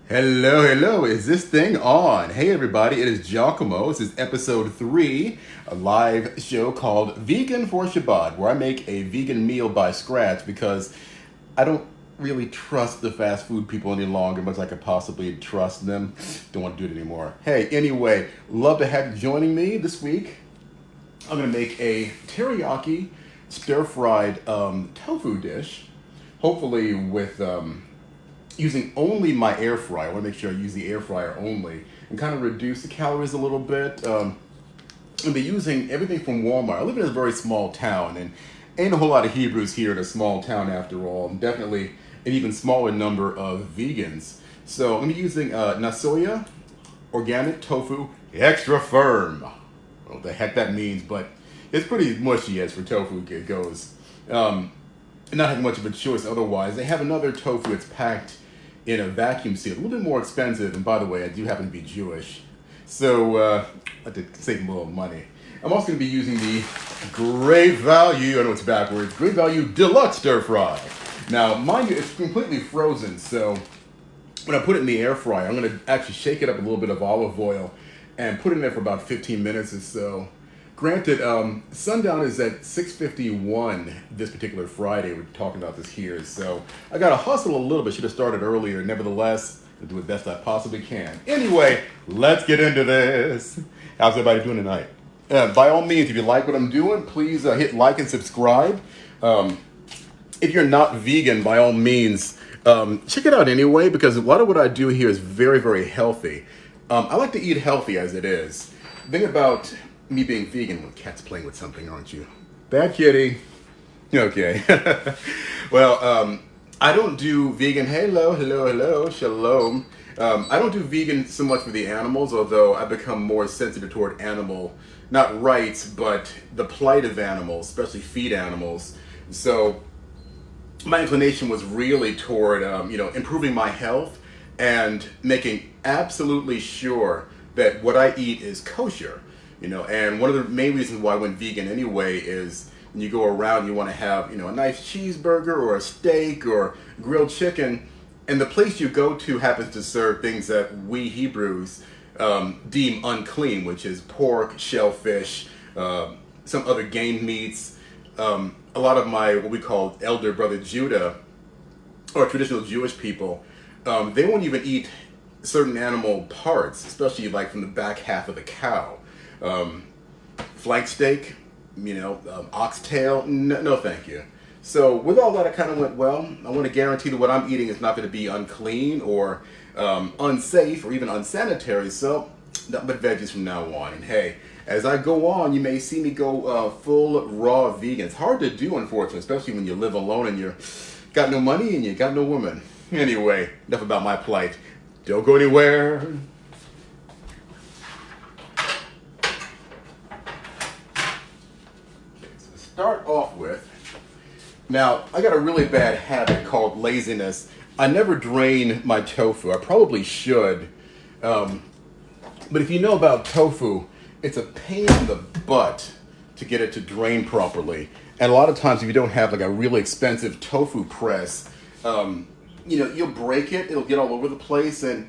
Hello, hello. Is this thing on? Hey, everybody. It is Giacomo. This is episode 3, a live show called Vegan for Shabbat, where I make a vegan meal by scratch because I don't really trust the fast food people any longer, much as I could possibly trust them. Don't want to do it anymore. Hey, anyway, love to have you joining me this week. I'm going to make a teriyaki stir-fried tofu dish, hopefully with using only my air fryer. I want to make sure I use the air fryer only and kind of reduce the calories a little bit. And be using everything from Walmart. I live in a very small town and ain't a whole lot of Hebrews here in a small town after all, and definitely an even smaller number of vegans. So I'm going to be using Nasoya organic tofu extra firm. I don't know what the heck that means, but it's pretty mushy as for tofu goes. Not having much of a choice otherwise. They have another tofu that's packed in a vacuum seal, a little bit more expensive, and by the way, I do happen to be Jewish, so I have to save a little money. I'm also going to be using the Great Value, I know it's backwards, Great Value Deluxe Stir Fry. Now, mind you, it's completely frozen, so when I put it in the air fryer, I'm going to actually shake it up a little bit of olive oil and put it in there for about 15 minutes or so. Granted, sundown is at 6:51 this particular Friday. We're talking about this here, so I got to hustle a little bit. Should have started earlier. Nevertheless, I'll do the best I possibly can. Anyway, let's get into this. How's everybody doing tonight? By all means, if you like what I'm doing, please hit like and subscribe. If you're not vegan, by all means, check it out anyway, because a lot of what I do here is very, very healthy. I like to eat healthy as it is. The thing about me being vegan, when cat's playing with something, aren't you? Bad kitty. Okay. Well, I don't do vegan. Hello, shalom. I don't do vegan so much for the animals, although I've become more sensitive toward animal, not rights, but the plight of animals, especially feed animals. So my inclination was really toward, improving my health and making absolutely sure that what I eat is kosher. And one of the main reasons why I went vegan anyway is when you go around, you want to have, a nice cheeseburger or a steak or grilled chicken, and the place you go to happens to serve things that we Hebrews deem unclean, which is pork, shellfish, some other game meats. A lot of my, what we call elder brother Judah, or traditional Jewish people, they won't even eat certain animal parts, especially like from the back half of the cow. Flank steak, oxtail, no thank you. So with all that, I kind of went, well, I want to guarantee that what I'm eating is not going to be unclean or unsafe or even unsanitary, so nothing but veggies from now on. And hey, as I go on, you may see me go full raw vegan. It's hard to do, unfortunately, especially when you live alone and you got no money and you got no woman. Anyway, enough about my plight. Don't go anywhere. Start off with, now I got a really bad habit called laziness. I never drain my tofu. I probably should, but if you know about tofu, it's a pain in the butt to get it to drain properly. And a lot of times if you don't have like a really expensive tofu press, you'll break it, it'll get all over the place. And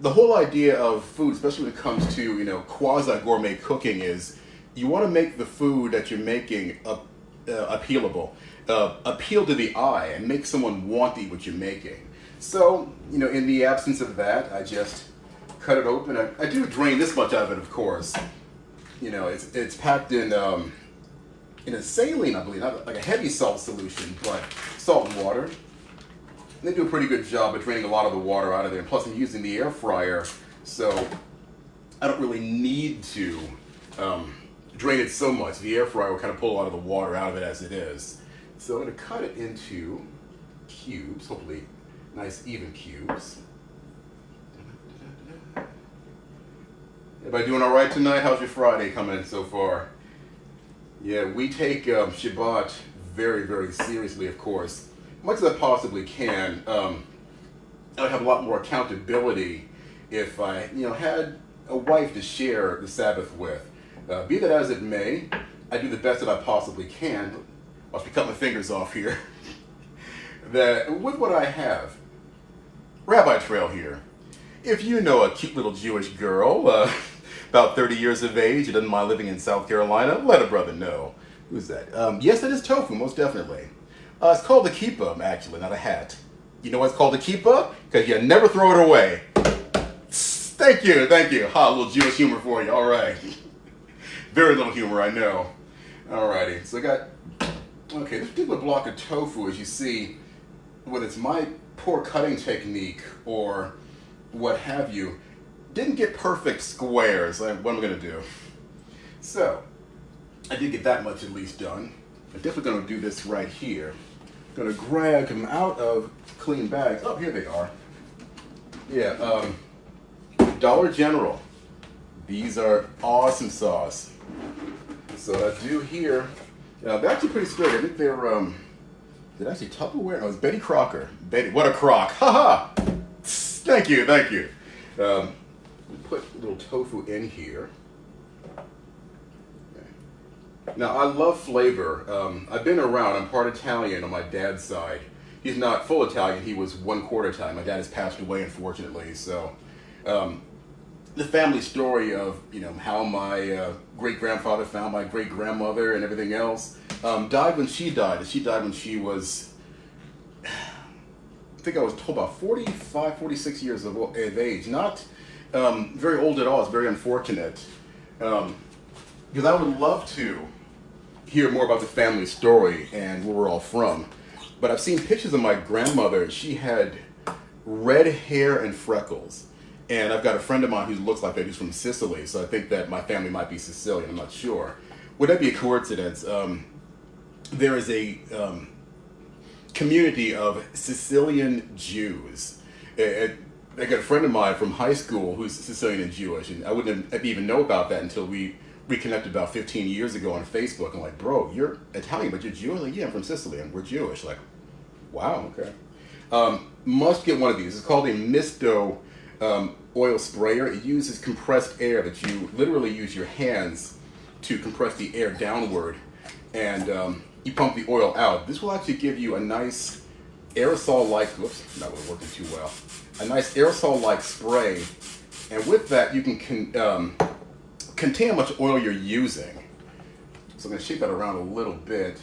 the whole idea of food, especially when it comes to, quasi-gourmet cooking, is you want to make the food that you're making appealable, appeal to the eye, and make someone want to eat what you're making. So, in the absence of that, I just cut it open. I do drain this much out of it, of course. It's packed in a saline, I believe, not like a heavy salt solution, but salt and water. They do a pretty good job of draining a lot of the water out of there. And plus, I'm using the air fryer, so I don't really need to drain it so much. The air fryer will kind of pull a lot of the water out of it as it is. So I'm going to cut it into cubes, hopefully nice even cubes. Everybody doing all right tonight? How's your Friday coming so far? Yeah, we take Shabbat very, very seriously, of course. Much as I possibly can. I would have a lot more accountability if I, had a wife to share the Sabbath with. Be that as it may, I do the best that I possibly can. I'll have to cut my fingers off here. That with what I have, Rabbi Trail here. If you know a cute little Jewish girl, about 30 years of age, who doesn't mind living in South Carolina, let a brother know. Who's that? Yes, it is tofu, most definitely. It's called a kippah, actually, not a hat. You know why it's called a kippah? Because you never throw it away. Thank you, thank you. Ha, a little Jewish humor for you, all right. Very little humor, I know. Alrighty, so I got, okay, this particular block of tofu, as you see, whether it's my poor cutting technique or what have you, didn't get perfect squares. Like, what am I going to do? So, I did get that much at least done. I'm definitely going to do this right here. I'm going to grab them out of clean bags. Oh, here they are. Yeah, Dollar General. These are awesome sauce. So I do here, they're actually pretty sturdy. I think they're, is it actually Tupperware? No, it's Betty Crocker. Betty, what a crock. Ha ha! Thank you, thank you. Put a little tofu in here. Okay. Now, I love flavor. I've been around. I'm part Italian on my dad's side. He's not full Italian. He was 1/4 Italian. My dad has passed away, unfortunately. So, the family story of, you know, how my great-grandfather found my great-grandmother and everything else died when she died. She died when she was, I think I was told, about 45, 46 years of age. Not very old at all. It's very unfortunate. Because I would love to hear more about the family story and where we're all from. But I've seen pictures of my grandmother. She had red hair and freckles. And I've got a friend of mine who looks like that, who's from Sicily. So I think that my family might be Sicilian. I'm not sure. Would that be a coincidence? There is a community of Sicilian Jews. I got a friend of mine from high school who's Sicilian and Jewish, and I wouldn't even know about that until we reconnected about 15 years ago on Facebook. I'm like, bro, you're Italian, but you're Jewish? Like, yeah, I'm from Sicily, and we're Jewish. Like, wow, okay. Must get one of these. It's called a Misto oil sprayer. It uses compressed air that you literally use your hands to compress the air downward, and you pump the oil out. This will actually give you a nice aerosol-like, whoops, not really working too well, a nice aerosol-like spray, and with that you can contain how much oil you're using. So I'm going to shake that around a little bit,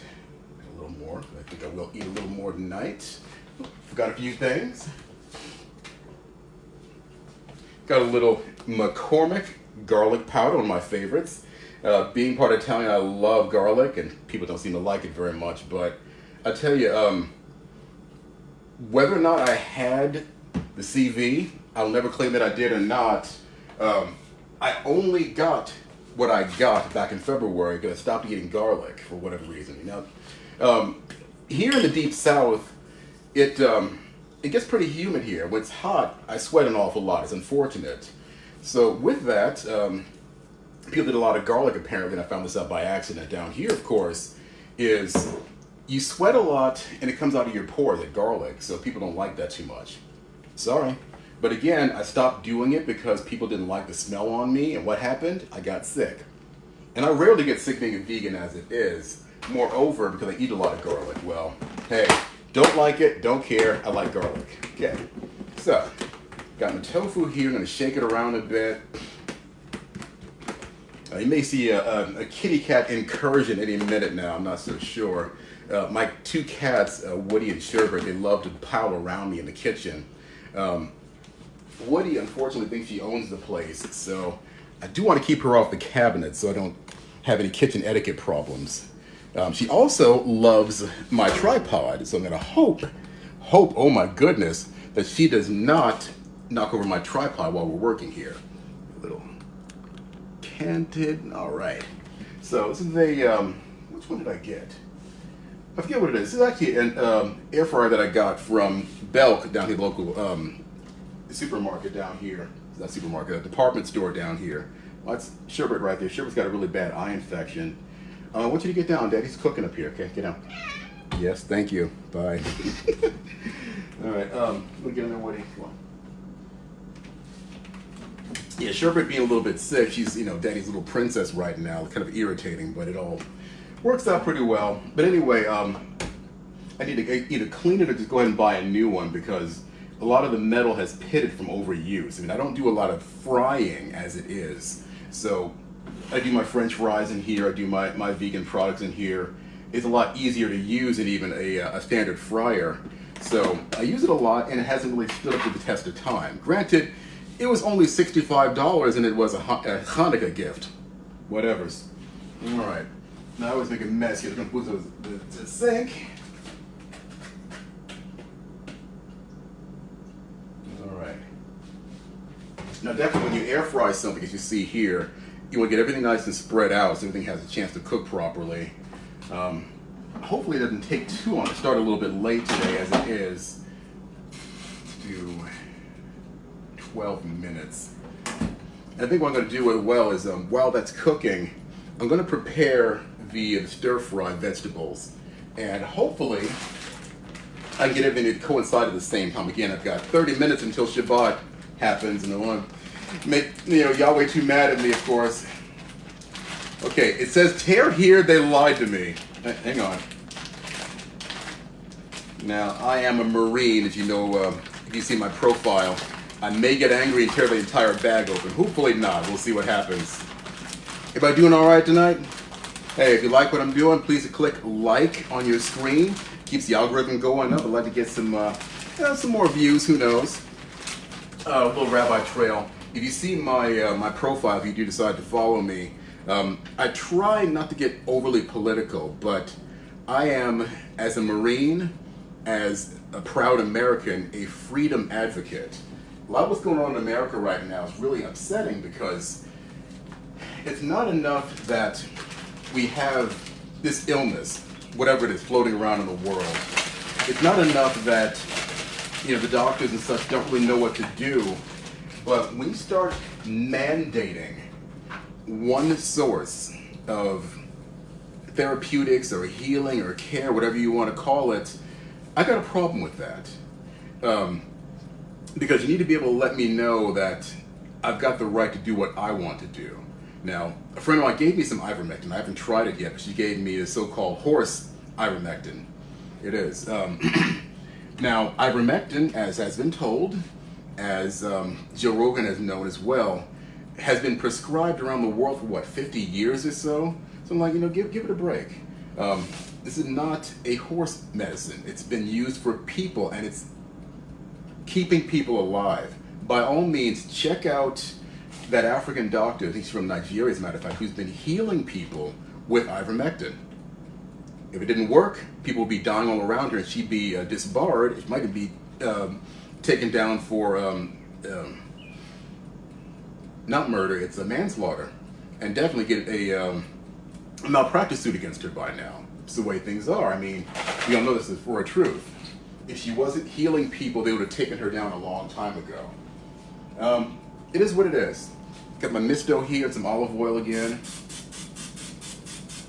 a little more. I think I will eat a little more tonight. Forgot a few things. Got a little McCormick garlic powder, one of my favorites. Being part Italian, I love garlic, and people don't seem to like it very much, but I tell you, whether or not I had the CV, I'll never claim that I did or not. I only got what I got back in February because I stopped eating garlic for whatever reason. You know, here in the Deep South, it gets pretty humid here. When it's hot, I sweat an awful lot. It's unfortunate. So with that, people did a lot of garlic apparently, and I found this out by accident. Down here, of course, is you sweat a lot and it comes out of your pores, like garlic, so people don't like that too much. Sorry. But again, I stopped doing it because people didn't like the smell on me, and what happened? I got sick. And I rarely get sick being a vegan as it is. Moreover, because I eat a lot of garlic. Well, hey, don't like it, don't care, I like garlic. Okay, so, got my tofu here, I'm gonna shake it around a bit. You may see a kitty cat incursion any minute now, I'm not so sure. My two cats, Woody and Sherbert, they love to pile around me in the kitchen. Woody unfortunately thinks she owns the place, so I do want to keep her off the cabinet so I don't have any kitchen etiquette problems. She also loves my tripod, so I'm gonna hope, oh my goodness, that she does not knock over my tripod while we're working here. A little canted, all right. So this is a, which one did I get? I forget what it is. This is actually an air fryer that I got from Belk down here, local supermarket down here. It's not supermarket, a department store down here. Well, that's Sherbert right there. Sherbert's got a really bad eye infection. I want you to get down, Daddy's cooking up here. Okay, get down. Yes, thank you. Bye. All right, we'll get in there, Woody. Come on. Yeah, Sherbert being a little bit sick, she's, you know, Daddy's little princess right now. Kind of irritating, but it all works out pretty well. But anyway, I need to either clean it or just go ahead and buy a new one because a lot of the metal has pitted from overuse. I mean, I don't do a lot of frying as it is. So I do my French fries in here, I do my vegan products in here. It's a lot easier to use than even a standard fryer. So I use it a lot, and it hasn't really stood up to the test of time. Granted, it was only $65 and it was a Hanukkah gift. Whatevers. All right. Now I always make a mess here. I'm going to put the sink. All right. Now definitely when you air fry something, as you see here, you want to get everything nice and spread out so everything has a chance to cook properly. Hopefully it doesn't take too long. I started a little bit late today as it is. Let's do 12 minutes. I think what I'm going to do as well is while that's cooking, I'm going to prepare the stir-fry vegetables. And hopefully I can get everything to coincide at the same time. Again, I've got 30 minutes until Shabbat happens, and I want to make Yahweh too mad at me, of course. Okay, it says tear here, they lied to me. Hang on. Now, I am a Marine, as you know, if you see my profile. I may get angry and tear the entire bag open. Hopefully not. We'll see what happens. Everybody doing all right tonight? Hey, if you like what I'm doing, please click like on your screen. Keeps the algorithm going up. I'd like to get some more views. Who knows? A little Rabbi Trail. If you see my profile, if you do decide to follow me, I try not to get overly political, but I am, as a Marine, as a proud American, a freedom advocate. A lot of what's going on in America right now is really upsetting because it's not enough that we have this illness, whatever it is, floating around in the world. It's not enough that the doctors and such don't really know what to do, but when you start mandating one source of therapeutics or healing or care, whatever you want to call it, I got a problem with that. Because you need to be able to let me know that I've got the right to do what I want to do. Now, a friend of mine gave me some ivermectin. I haven't tried it yet, but she gave me the so-called horse ivermectin. It is. Now, ivermectin, as has been told, as Joe Rogan has known as well, has been prescribed around the world for what, 50 years or so? So I'm like, give it a break. This is not a horse medicine. It's been used for people, and it's keeping people alive. By all means, check out that African doctor, I think he's from Nigeria as a matter of fact, who's been healing people with ivermectin. If it didn't work, people would be dying all around her, and she'd be disbarred. It might be taken down for not murder, it's a manslaughter, and definitely get a malpractice suit against her by now. It's the way things are. I mean, we all know this is for a truth. If she wasn't healing people, they would have taken her down a long time ago. It is what it is. Got my misto here and some olive oil again.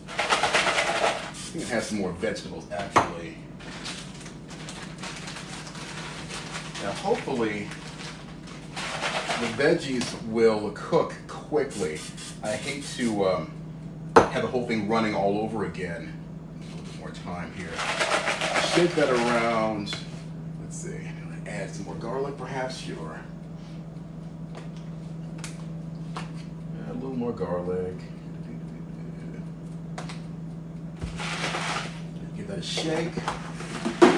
I think it has some more vegetables, actually. Now, hopefully, the veggies will cook quickly. I hate to have the whole thing running all over again. A little bit more time here. Shake that around. Let's see. Add some more garlic, perhaps. Sure. A little more garlic. Give that a shake. All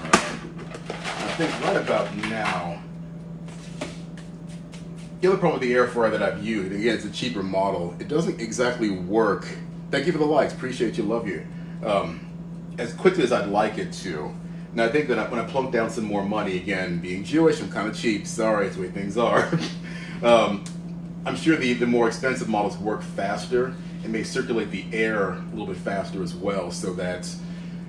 right. I think right about now. The other problem with the air fryer that I've used, again, it's a cheaper model. It doesn't exactly work. Thank you for the likes. Appreciate you. Love you. As quickly as I'd like it to. Now I think that when I plunk down some more money, again, being Jewish, I'm kind of cheap. Sorry, it's the way things are. I'm sure the more expensive models work faster and may circulate the air a little bit faster as well, so that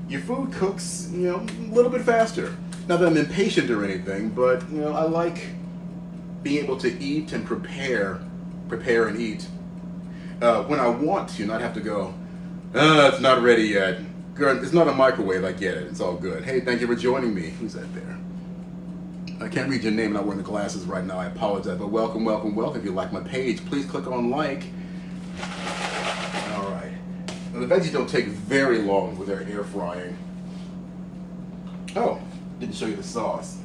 your food cooks, a little bit faster. Not that I'm impatient or anything, but I like being able to eat and prepare and eat when I want to, not have to go, it's not ready yet. Girl, it's not a microwave, I get it. It's all good. Hey, thank you for joining me. Who's that there? I can't read your name, I'm not wearing the glasses right now, I apologize, but welcome, welcome, welcome. If you like my page, please click on like. All right. Now, the veggies don't take very long with their air frying. Oh, didn't show you the sauce.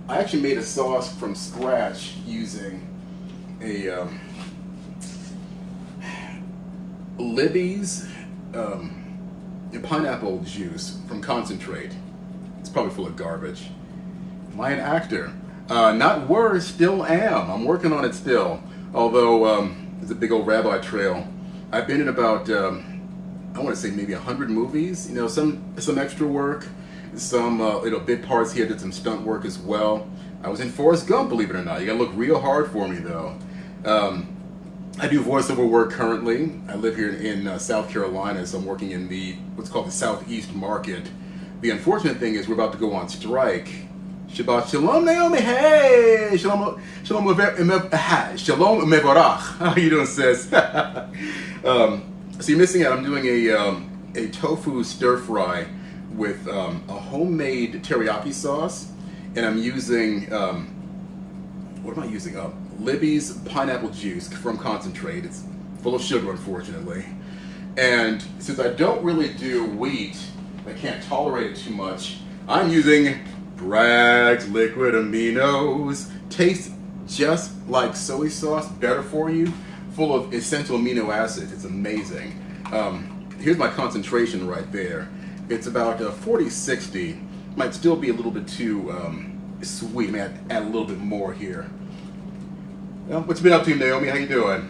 I actually made a sauce from scratch using a Libby's pineapple juice from concentrate. It's probably full of garbage. Am I an actor? Not worse, still am. I'm working on it still. Although it's a big old rabbit trail. I've been in about I want to say maybe 100 movies. You know, some extra work, some bit parts here. Did some stunt work as well. I was in Forrest Gump, believe it or not. You gotta look real hard for me though. I do voiceover work currently. I live here in South Carolina, so I'm working in what's called the Southeast market. The unfortunate thing is we're about to go on strike. Shabbat Shalom, Naomi. Hey, Shalom, Shalom Mevorach. How you doing, sis? So you're missing out. I'm doing a tofu stir fry with a homemade teriyaki sauce, and I'm using what am I using? Libby's pineapple juice from concentrate. It's full of sugar, unfortunately. And since I don't really do wheat, I can't tolerate it too much. I'm using Bragg's liquid aminos. Tastes just like soy sauce, better for you, full of essential amino acids. It's amazing. Here's my concentration right there. It's about 40-60. Might still be a little bit too sweet. I may have to add a little bit more here. Well, what you been up to, Naomi? How you doing?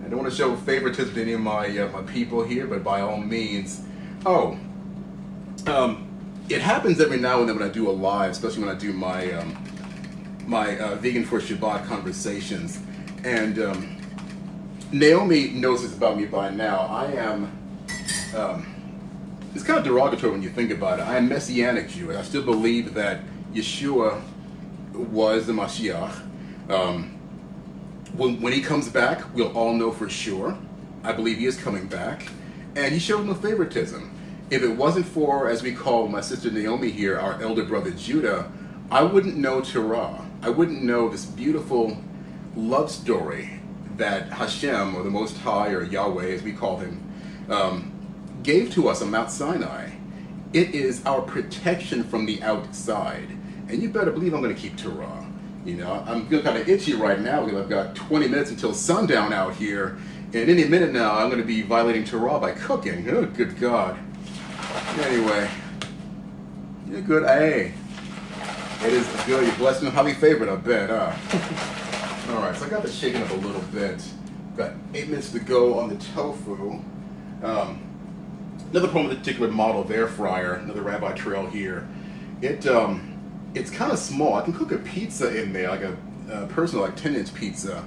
I don't want to show favoritism to any of my people here, but by all means. Oh, it happens every now and then when I do a live, especially when I do my Vegan for Shabbat conversations. And Naomi knows this about me by now. I am, it's kind of derogatory when you think about it. I am Messianic Jewish. I still believe that Yeshua was the Mashiach. When he comes back, we'll all know for sure. I believe he is coming back. And he showed no favoritism. If it wasn't for, as we call my sister Naomi here, our elder brother Judah, I wouldn't know Torah. I wouldn't know this beautiful love story that Hashem, or the Most High, or Yahweh as we call him, gave to us on Mount Sinai. It is our protection from the outside. And you better believe I'm going to keep Torah. You know, I'm feeling kind of itchy right now because I've got 20 minutes until sundown out here. And any minute now, I'm going to be violating Torah by cooking. Oh, good God. Anyway, you're good. Hey, it is good. You're blessed and highly favored, I bet. All right, so I got this shaken up a little bit. Got 8 minutes to go on the tofu. Another problem with this particular model of air fryer, another rabbi trail here. It's kind of small. I can cook a pizza in there, like a personal, like 10-inch pizza.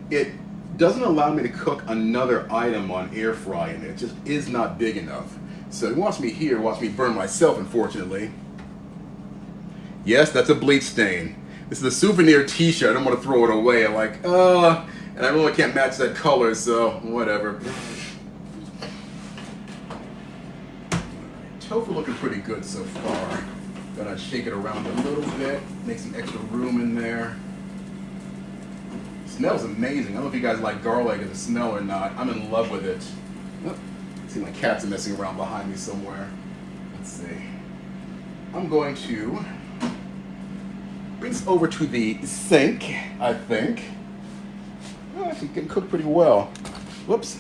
It doesn't allow me to cook another item on air fry in it. It just is not big enough. So you watch me here, watch me burn myself, unfortunately. Yes, that's a bleach stain. This is a souvenir t-shirt. I don't want to throw it away. I'm like, and I really can't match that color, so whatever. Tofu looking pretty good so far. Gonna shake it around a little bit, make some extra room in there. Smells amazing. I don't know if you guys like garlic as a smell or not. I'm in love with it. Oh, see, my cats are messing around behind me somewhere. Let's see. I'm going to bring this over to the sink, I think. Oh, actually getting cooked pretty well. Whoops.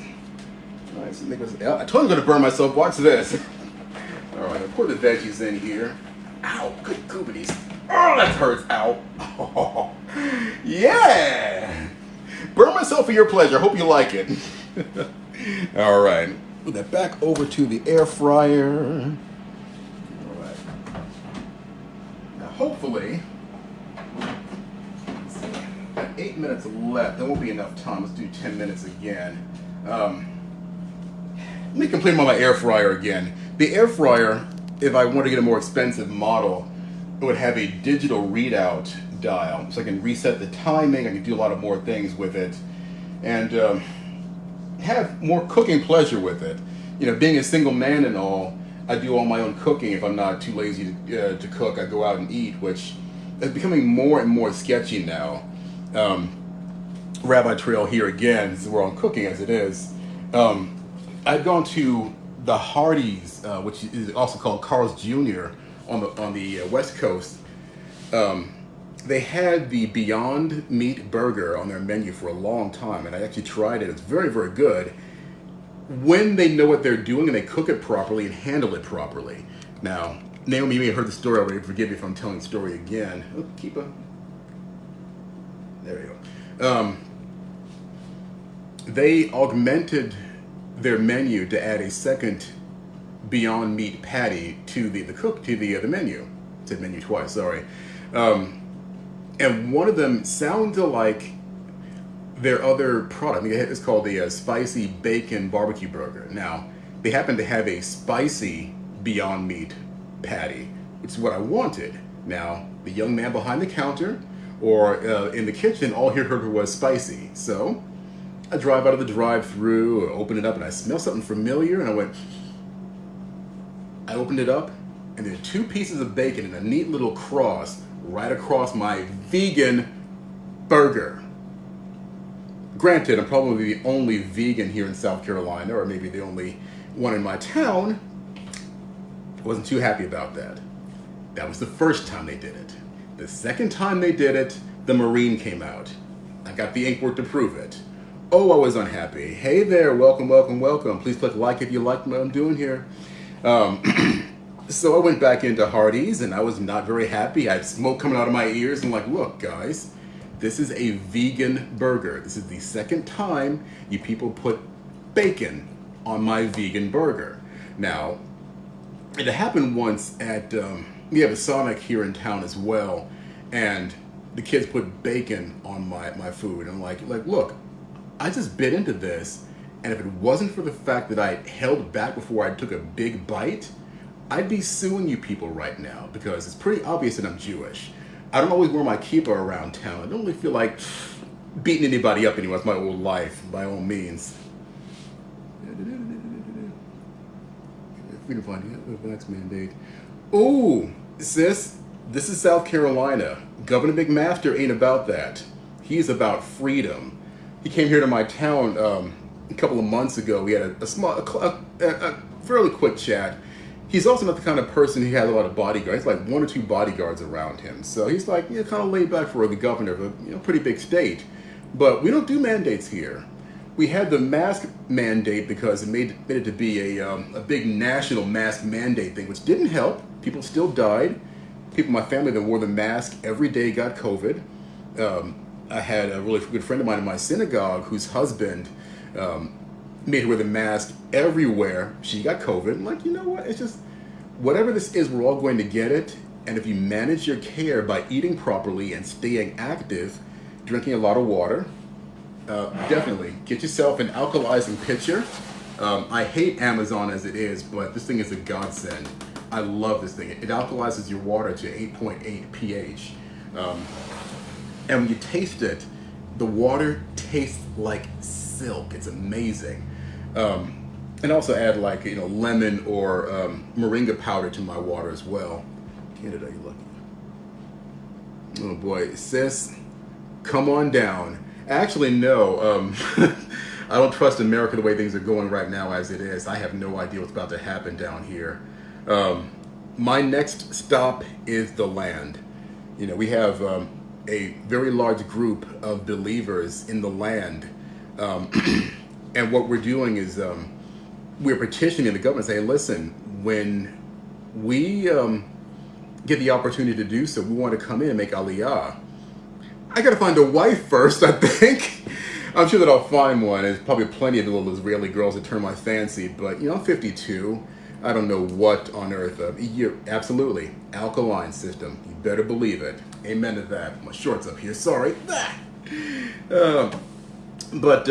All right, so make this, I told you I'm gonna burn myself. Watch this. All right, I'll pour the veggies in here. Ow, good goobities. Oh, that hurts. Ow. Oh, yeah. Burn myself for your pleasure. Hope you like it. All right. Put that back over to the air fryer. All right. Now, hopefully, let's see, got 8 minutes left. There won't be enough time. Let's do 10 minutes again. Let me complain about my air fryer again. The air fryer, if I want to get a more expensive model, it would have a digital readout dial. So I can reset the timing, I can do a lot of more things with it, and have more cooking pleasure with it. You know, being a single man and all, I do all my own cooking. If I'm not too lazy to cook, I go out and eat, which is becoming more and more sketchy now. Rabbi Trail here again, this is where I'm cooking as it is. I've gone to the Hardee's, which is also called Carl's Jr. on the West Coast, they had the Beyond Meat burger on their menu for a long time, and I actually tried it. It's very, very good when they know what they're doing and they cook it properly and handle it properly. Now, Naomi, you may have heard the story already. Forgive me if I'm telling the story again. Oh, there you go. They augmented their menu to add a second Beyond Meat patty to the menu. I said menu twice, sorry. And one of them sounded like their other product. It's called the Spicy Bacon Barbecue Burger. Now, they happen to have a spicy Beyond Meat patty, which is what I wanted. Now, the young man behind the counter or in the kitchen, all he heard was spicy. So I drive out of the drive-thru, open it up, and I smell something familiar, and I opened it up, and there's 2 pieces of bacon and a neat little cross right across my vegan burger. Granted, I'm probably the only vegan here in South Carolina, or maybe the only one in my town. I wasn't too happy about that. That was the first time they did it. The second time they did it, the Marine came out. I got the ink work to prove it. Oh, I was unhappy. Hey there, welcome, welcome, welcome. Please click like if you like what I'm doing here. So I went back into Hardee's and I was not very happy. I had smoke coming out of my ears. I'm like, look, guys, this is a vegan burger. This is the second time you people put bacon on my vegan burger. Now, it happened once at, we have a Sonic here in town as well, and the kids put bacon on my food. And I'm like, look, I just bit into this, and if it wasn't for the fact that I held back before I took a big bite, I'd be suing you people right now, because it's pretty obvious that I'm Jewish. I don't always wear my kippah around town. I don't really feel like beating anybody up anymore. It's my old life, by all means. Freedom finding the next mandate. Ooh, sis, this is South Carolina. Governor McMaster ain't about that. He's about freedom. He came here to my town a couple of months ago. We had a fairly quick chat. He's also not the kind of person who has a lot of bodyguards. He's like 1 or 2 bodyguards around him. So he's like, kind of laid back for the governor of a pretty big state. But we don't do mandates here. We had the mask mandate because it made it to be a big national mask mandate thing, which didn't help. People still died. People in my family that wore the mask every day got COVID. I had a really good friend of mine in my synagogue whose husband made her wear the mask everywhere. She got COVID. I'm like, you know what? It's just, whatever this is, we're all going to get it. And if you manage your care by eating properly and staying active, drinking a lot of water, definitely get yourself an alkalizing pitcher. I hate Amazon as it is, but this thing is a godsend. I love this thing. It alkalizes your water to 8.8 pH. And when you taste it, the water tastes like silk. It's amazing. And also add lemon or moringa powder to my water as well. Canada, you lucky. Oh boy, sis, come on down. Actually, no. I don't trust America the way things are going right now as it is. I have no idea what's about to happen down here. My next stop is the land. We have a very large group of believers in the land. And what we're doing is we're petitioning the government saying, listen, when we get the opportunity to do so, we want to come in and make aliyah. I got to find a wife first, I think. I'm sure that I'll find one. There's probably plenty of little Israeli girls that turn my fancy, but I'm 52. I don't know what on earth. Absolutely. Alkaline system. You better believe it. Amen to that. My shorts up here. Sorry. But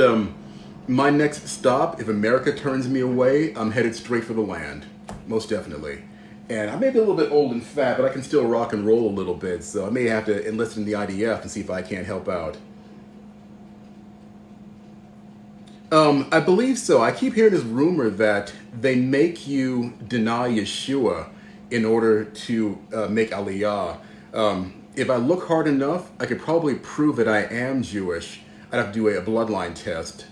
my next stop, if America turns me away, I'm headed straight for the land. Most definitely. And I may be a little bit old and fat, but I can still rock and roll a little bit. So I may have to enlist in the IDF and see if I can't help out. I believe so. I keep hearing this rumor that they make you deny Yeshua in order to make Aliyah. If I look hard enough, I could probably prove that I am Jewish. I'd have to do a bloodline test.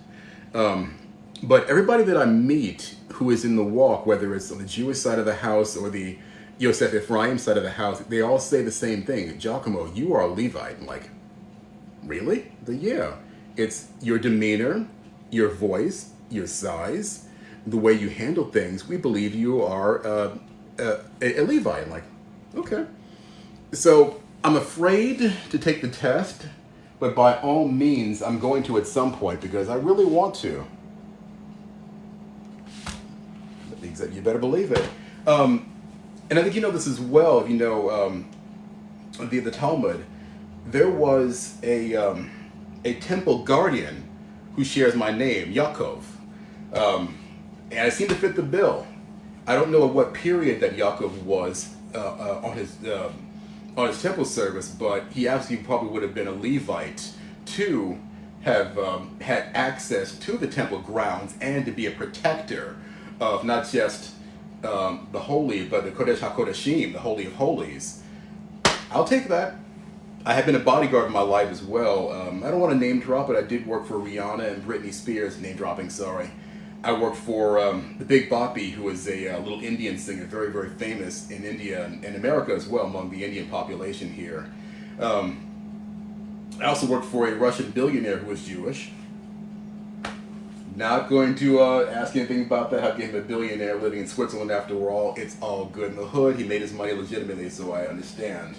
But everybody that I meet who is in the walk, whether it's on the Jewish side of the house or the Yosef Ephraim side of the house, they all say the same thing. Giacomo, you are a Levite. I'm like, really? Yeah. It's your demeanor, your voice, your size, the way you handle things. We believe you are a Levite. I'm like, okay. So I'm afraid to take the test, but by all means, I'm going to at some point because I really want to. You better believe it. And I think you know this as well. If you know the Talmud, there was a temple guardian who shares my name, Yaakov, and I seem to fit the bill. I don't know at what period that Yaakov was on his temple service, but he absolutely probably would have been a Levite to have had access to the temple grounds and to be a protector of not just the holy, but the Kodesh HaKodeshim, the Holy of Holies. I'll take that. I have been a bodyguard in my life as well. I don't want to name drop, but I did work for Rihanna and Britney Spears, name dropping, sorry. I worked for the Big Boppi, who is a little Indian singer, very, very famous in India and America as well, among the Indian population here. I also worked for a Russian billionaire who was Jewish. Not going to ask anything about that. I gave him a billionaire living in Switzerland after all. It's all good in the hood. He made his money legitimately, so I understand.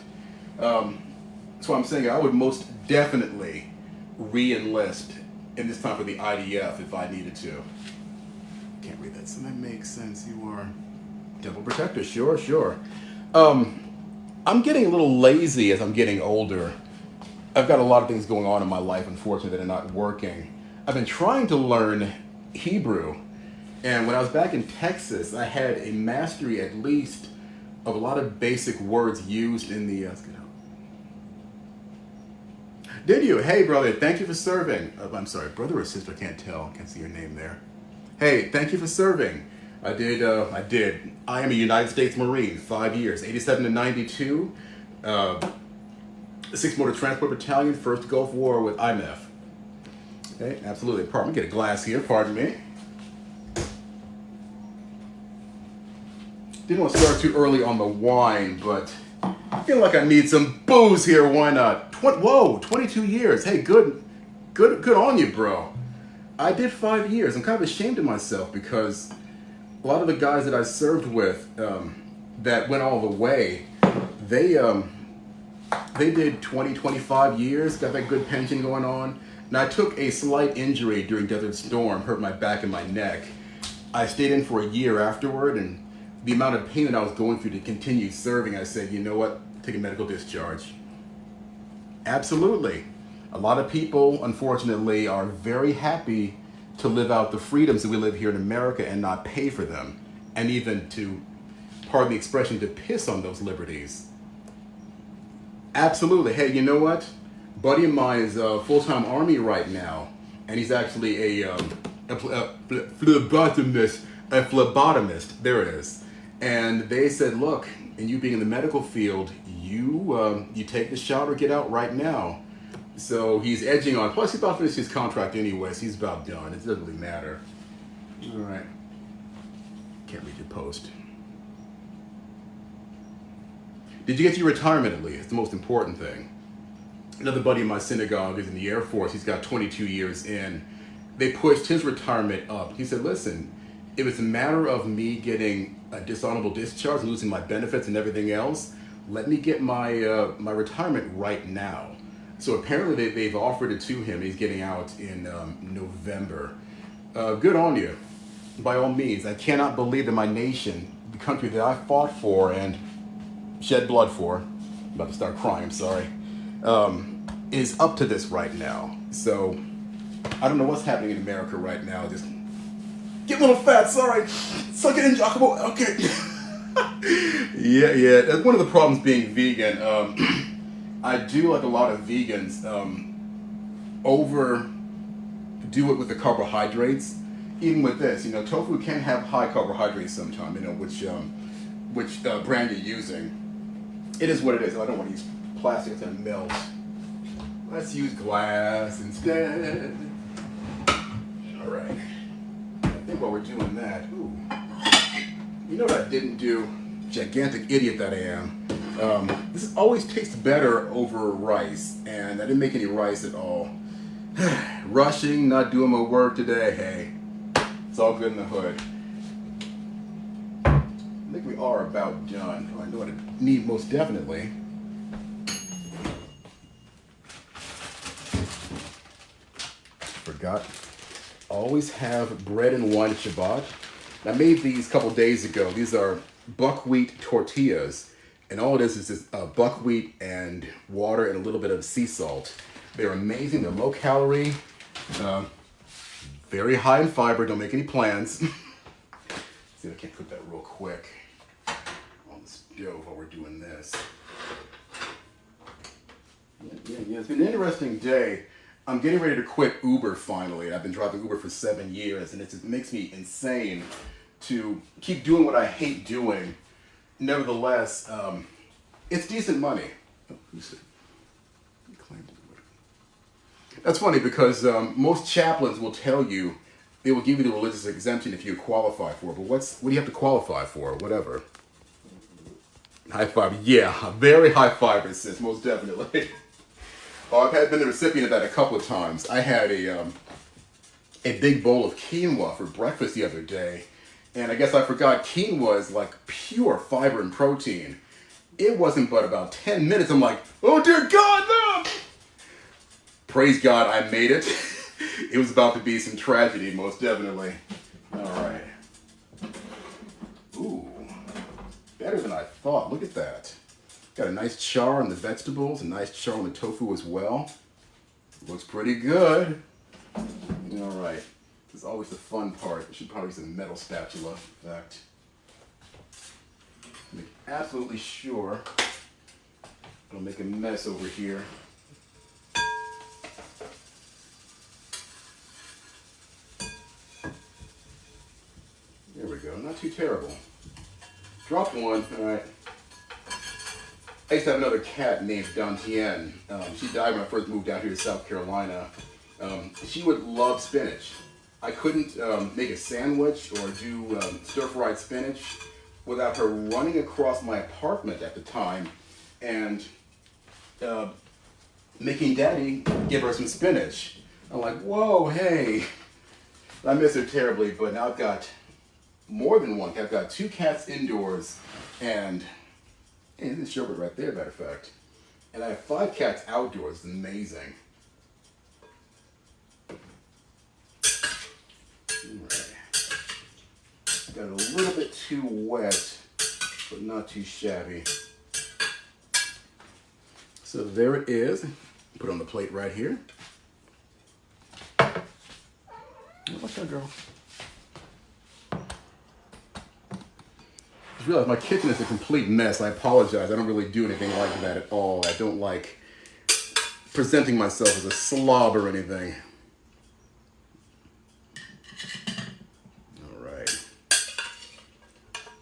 So I'm saying I would most definitely re-enlist in this time for the IDF if I needed to. Can't read that, so that makes sense. You are Temple Protector, sure. I'm getting a little lazy as I'm getting older. I've got a lot of things going on in my life, unfortunately, that are not working. I've been trying to learn Hebrew, and when I was back in Texas, I had a mastery at least of a lot of basic words used in the... Did you? Hey, brother, thank you for serving. I'm sorry, brother or sister, I can't tell. Can't see your name there. Hey, thank you for serving. I did. I am a United States Marine, 5 years, 87 to 92, 6th Motor Transport Battalion, 1st Gulf War with IMF. Okay, absolutely. Pardon me, get a glass here, pardon me. Didn't want to start too early on the wine, but I feel like I need some booze here, why not? 22 years. Hey, good on you, bro. I did 5 years. I'm kind of ashamed of myself because a lot of the guys that I served with that went all the way, they did 20, 25 years, got that good pension going on. And I took a slight injury during Desert Storm, hurt my back and my neck. I stayed in for a year afterward, and the amount of pain that I was going through to continue serving, I said, you know what, take a medical discharge. Absolutely. A lot of people, unfortunately, are very happy to live out the freedoms that we live here in America and not pay for them. And even to, pardon the expression, to piss on those liberties. Absolutely. Hey, you know what? A buddy of mine is a full-time Army right now, and he's actually a phlebotomist. There it is. And they said, look, and you being in the medical field, you take the shot or get out right now. So he's edging on. Plus, he's about to finish his contract anyway, so he's about done. It doesn't really matter. All right. Can't read your post. Did you get your retirement at least? It's the most important thing. Another buddy in my synagogue is in the Air Force. He's got 22 years in. They pushed his retirement up. He said, listen, if it's a matter of me getting a dishonorable discharge, losing my benefits and everything else, let me get my my retirement right now. So apparently they've offered it to him. He's getting out in November. Good on you. By all means, I cannot believe that my nation, the country that I fought for and shed blood for, I'm about to start crying, I'm sorry, is up to this right now. So I don't know what's happening in America right now. Just get a little fat, sorry. Suck it in, Giacomo. Okay. Yeah. That's one of the problems being vegan. I do, like a lot of vegans, overdo it with the carbohydrates. Even with this, you know, tofu can have high carbohydrates sometimes, you know, which brand you're using. It is what it is. I don't want to use plastic, it's going to melt. Let's use glass instead. All right. I think while we're doing that, ooh, you know what I didn't do? Gigantic idiot that I am. This always tastes better over rice, and I didn't make any rice at all. Rushing, not doing my work today, hey, it's all good in the hood. I think we are about done. Oh, I know what I need most definitely. Forgot. Always have bread and wine at Shabbat. I made these a couple days ago. These are buckwheat tortillas, and all it is just buckwheat and water and a little bit of sea salt. They're amazing. They're low calorie, very high in fiber. Don't make any plans. See if I can cook that real quick on the stove while we're doing this. Yeah, it's been an interesting day. I'm getting ready to quit Uber finally. I've been driving Uber for 7 years, and it makes me insane to keep doing what I hate doing. Nevertheless, it's decent money. That's funny because most chaplains will tell you they will give you the religious exemption if you qualify for it. But what do you have to qualify for? Whatever. High five. Yeah, very high five, sis, most definitely. Oh, I've been the recipient of that a couple of times. I had a big bowl of quinoa for breakfast the other day, and I guess I forgot quinoa is like pure fiber and protein. It wasn't but about 10 minutes. I'm like, oh dear God, no! Praise God, I made it. It was about to be some tragedy, most definitely. All right. Ooh, better than I thought. Look at that. Got a nice char on the vegetables, a nice char on the tofu as well. Looks pretty good. All right. This is always the fun part. I should probably use a metal spatula, in fact. Make absolutely sure I don't make a mess over here. There we go. Not too terrible. Dropped one. All right. I used to have another cat named Dantienne. She died when I first moved down here to South Carolina. She would love spinach. I couldn't make a sandwich or do stir-fried spinach without her running across my apartment at the time and making Daddy give her some spinach. I'm like, whoa, hey. I miss her terribly, but now I've got more than one cat. I've got 2 cats indoors, and hey, this is sherbet right there, matter of fact. And I have 5 cats outdoors. It's amazing. Alright. Got it a little bit too wet, but not too shabby. So there it is. Put it on the plate right here. Watch out, girl. I realize my kitchen is a complete mess. I apologize. I don't really do anything like that at all. I don't like presenting myself as a slob or anything. All right.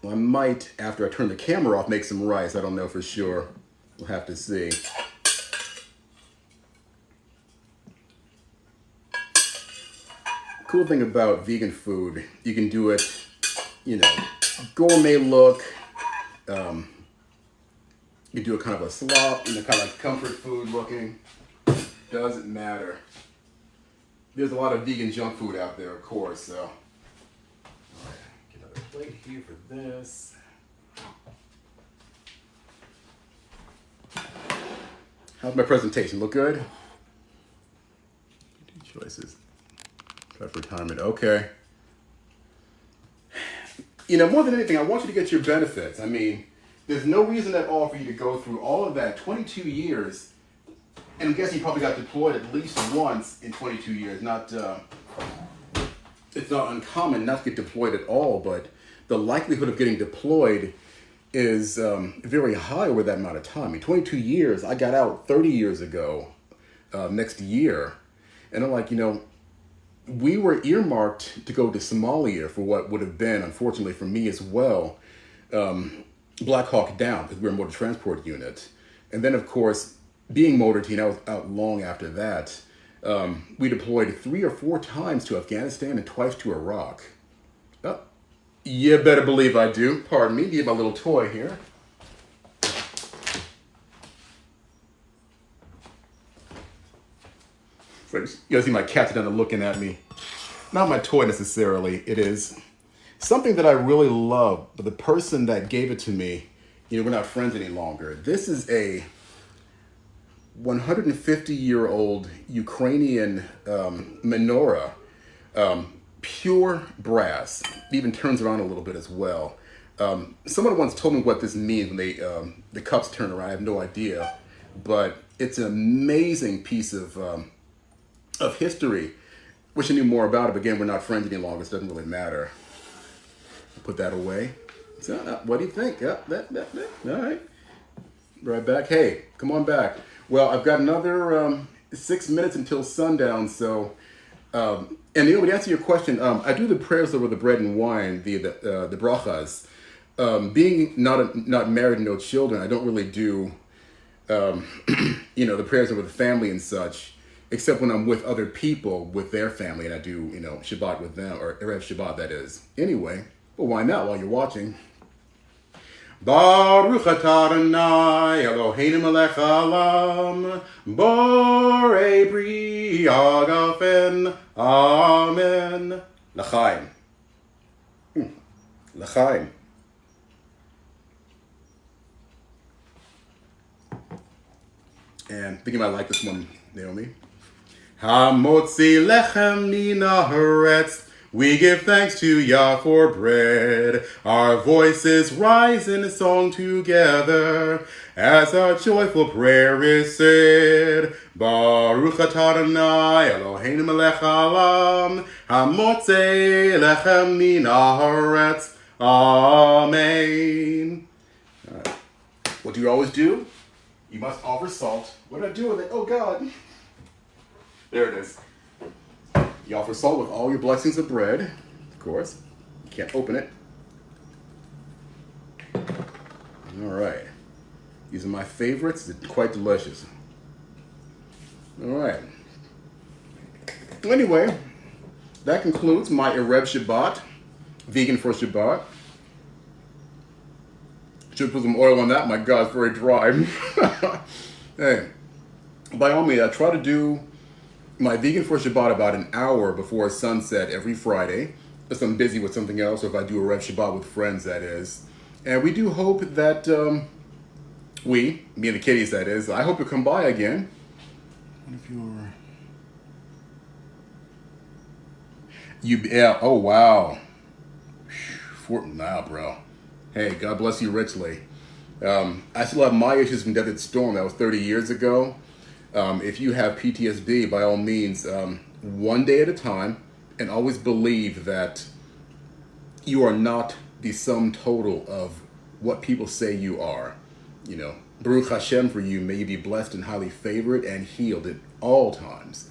Well, I might, after I turn the camera off, make some rice. I don't know for sure. We'll have to see. Cool thing about vegan food, you can do it, you know, gourmet look. You do a kind of a slop, you know, kind of like comfort food looking. Doesn't matter. There's a lot of vegan junk food out there, of course. So, all right, get another plate here for this. How's my presentation? Look good? 2 choices. Try for retirement. Okay. You know, more than anything, I want you to get your benefits. I mean, there's no reason at all for you to go through all of that 22 years. And I'm guessing you probably got deployed at least once in 22 years. It's not uncommon not to get deployed at all, but the likelihood of getting deployed is very high over that amount of time. I mean, 22 years, I got out 30 years ago, next year. And I'm like, you know, we were earmarked to go to Somalia for what would have been, unfortunately for me as well, Black Hawk Down, because we were a motor transport unit. And then, of course, being motor team, I was out long after that. We deployed 3 or 4 times to Afghanistan and twice to Iraq. You better believe I do. Pardon me, give my little toy here. You guys see my cat's down there looking at me. Not my toy necessarily. It is something that I really love, but the person that gave it to me, we're not friends any longer. This is a 150-year-old Ukrainian menorah, pure brass. It even turns around a little bit as well. Someone once told me what this means when the cups turn around. I have no idea, but it's an amazing piece of history. Wish I knew more about it, but again, we're not friends any longer, so it doesn't really matter. I'll put that away. So, what do you think? All right. Right back. Hey, come on back. Well, I've got another 6 minutes until sundown, so... and to answer your question, I do the prayers over the bread and wine, the brachas. Being not married and no children, I don't really do, the prayers over the family and such, except when I'm with other people, with their family, and I do, Shabbat with them, or Erev Shabbat, that is. Anyway, well, why not while you're watching? Baruch atah Adonai Eloheinu melech haolam borei bri hagafen amen. L'chaim. L'chaim. And I think you might like this one, Naomi. Hamotzi lechem min haaretz. We give thanks to Yah for bread. Our voices rise in a song together as our joyful prayer is said. Baruch atah Adonai Eloheinu melech haolam hamotzei lechem min haaretz. Amen. Right. What do you always do? You must offer salt. What did I do with it? Oh, God. There it is. You offer salt with all your blessings of bread, of course. You can't open it. All right. These are my favorites. They're quite delicious. All right. Anyway, that concludes my Erev Shabbat, vegan for Shabbat. Should put some oil on that. My God, it's very dry. Hey, by all means, I try to do my vegan for Shabbat about an hour before sunset every Friday. If I'm busy with something else, or if I do a Rev Shabbat with friends, that is. And we do hope that me and the kitties, that is, I hope you'll come by again. What if yeah, oh wow. Now, bro. Hey, God bless you richly. I still have my issues from Desert Storm. That was 30 years ago. If you have PTSD, by all means, one day at a time, and always believe that you are not the sum total of what people say you are. Baruch Hashem for you. May you be blessed and highly favored and healed at all times.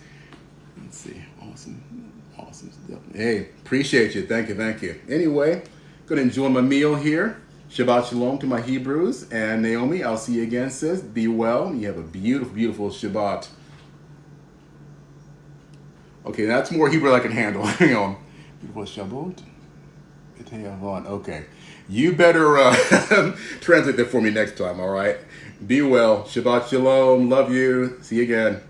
Let's see. Awesome. Hey, appreciate you. Thank you. Anyway, going to enjoy my meal here. Shabbat Shalom to my Hebrews. And Naomi, I'll see you again, sis. Be well. You have a beautiful, beautiful Shabbat. Okay, that's more Hebrew than I can handle. Hang on. Beautiful Shabbat. Okay. You better translate that for me next time, all right? Be well. Shabbat Shalom. Love you. See you again.